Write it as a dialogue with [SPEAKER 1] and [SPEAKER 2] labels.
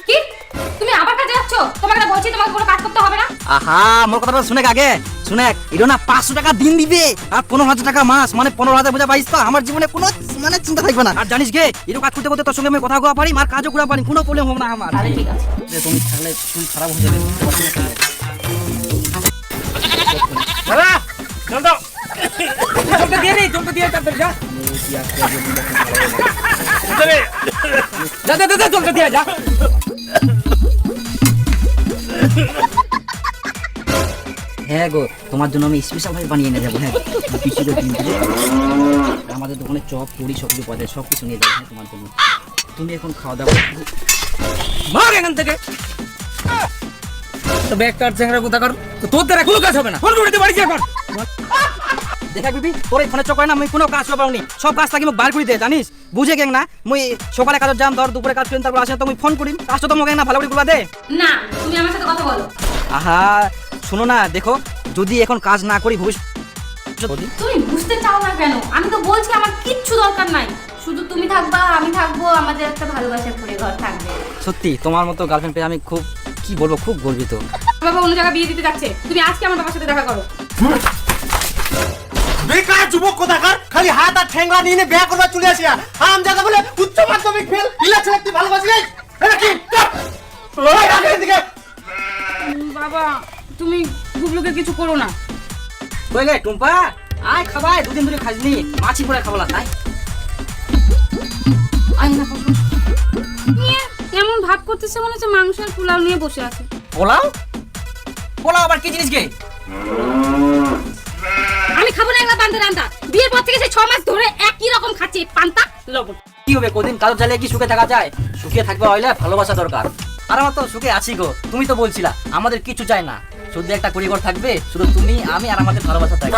[SPEAKER 1] কি তুমি আবার কাজে যাচ্ছ? তোমাকে না বলছি তোমাকে কোনো কাজ করতে হবে না।
[SPEAKER 2] আহা মোর কথাটা শুনে আগে শুনে এটা না 500 টাকা দিন দিবে আর 15,000 টাকা মাস, মানে 15,000 বুঝা পাইছ তো? আমার জীবনে কোনো মানে চিন্তা থাকবে না। আর জানিস গে এরকম কাজ করতে করতে তোর সঙ্গে আমি কথা কওয়া পারি, আর কাজও করা পারি, কোনো প্রবলেম হবে না আমার।
[SPEAKER 1] তাহলে ঠিক আছে।
[SPEAKER 2] তুমি থাকলে তুই খারাপ হয়ে যাবে।
[SPEAKER 3] দাদা চল দাও, জলটা দিয়ে নেই, জলটা দিয়ে তাড়াতাড়ি যা। যা যা যা, জলটা দিয়ে যা।
[SPEAKER 2] হ্যাঁ গো, তোমার জন্য আমি স্পেশাল ভাবে বানিয়ে নিয়ে যাবো। হ্যাঁ পিসিদের দিন থেকে আমাদের দোকানে চপ পুরি সব কিছু পাওয়া যায়, সব কিছু নিয়ে যাবো। হ্যাঁ তোমার জন্য তুমি এখন খাওয়া দাওয়া
[SPEAKER 3] ভাগ এখান থেকে। তো ব্যাগটার চেহারা কোথা কর, তো তোর দ্বারা কোনো কাজ হবে না। ফোন করে দে বাড়ি যা এখন।
[SPEAKER 2] দেখা বিবি তোর এই ফোনে চক হয় না, আমি কোনো কাজ করতে পারুনি, সব কাজ থাকি মোক বার করে দে জানিস, বুঝে গেং না মুই সকালে কাজত যাম, ধর দুপুরে কাজ করিম, তারপর আসে তো মুই ফোন করিম, কাজটা তো মোক না ভালো করে করবা দে।
[SPEAKER 1] না তুমি আমার সাথে কথা বলো।
[SPEAKER 2] আহা শোনো না, দেখো যদি এখন কাজ না করি ভবিষ্যৎ
[SPEAKER 1] তুমি বুঝতে চাও না কেন? আমি তো বলছি আমার কিচ্ছু দরকার নাই, শুধু তুমি থাকবা আমি থাকবো, আমাদের একটা ভালোবাসার পরিবার থাকবে।
[SPEAKER 2] সত্যি তোমার মতো গার্লফ্রেন্ড পেয়ে আমি খুব কি বলবো, খুব গর্বিত।
[SPEAKER 1] বাবা অন্য জায়গায় বিয়ে দিতে যাচ্ছে, তুমি আজকে আমার বাবার সাথে দেখা করো।
[SPEAKER 4] বেকার যুবক কোথাকার, খালি হাত আর ঠেঙ্গা নিয়ে বিয়ে করবার চলে আসিয়া আম জায়গা বলে উচ্চ মাধ্যমিক ফেল ইলা ছেলে তুই ভালোবাসি নাই এটা কি ওই আগে দিকে।
[SPEAKER 1] বাবা তুমি গুবলুকে কিছু করো না।
[SPEAKER 2] কই গে টুম্পা, আয় খাবাই, দুদিন ধরে খাসনি, মাছি পড়ে খাবলা তাই
[SPEAKER 1] আই না বাবা নিয়ে এমন ভাব করতেছে মনে হচ্ছে মাংসের পোলাও নিয়ে বসে আছে।
[SPEAKER 2] পোলাও? পোলাও আবার কি জিনিস গে?
[SPEAKER 1] আমি খাবো না এগুলা পান্তা রান্তা, বিয়ের পর থেকে 6 মাস ধরে একই রকম খাচ্ছি পান্তা লবণ।
[SPEAKER 2] কি হবে, কদিন কাজে চাইলে কি সুখে থাকা যায়? সুখে থাকবে হইলে ভালোবাসা দরকার, আর আমার তো সুখে আছি গো। তুমি তো বলছিলা আমাদের কিছু চাই না, শুধু একটা পরিবার থাকবে, শুধু তুমি আমি আর আমাদের ভালোবাসা থাকবে।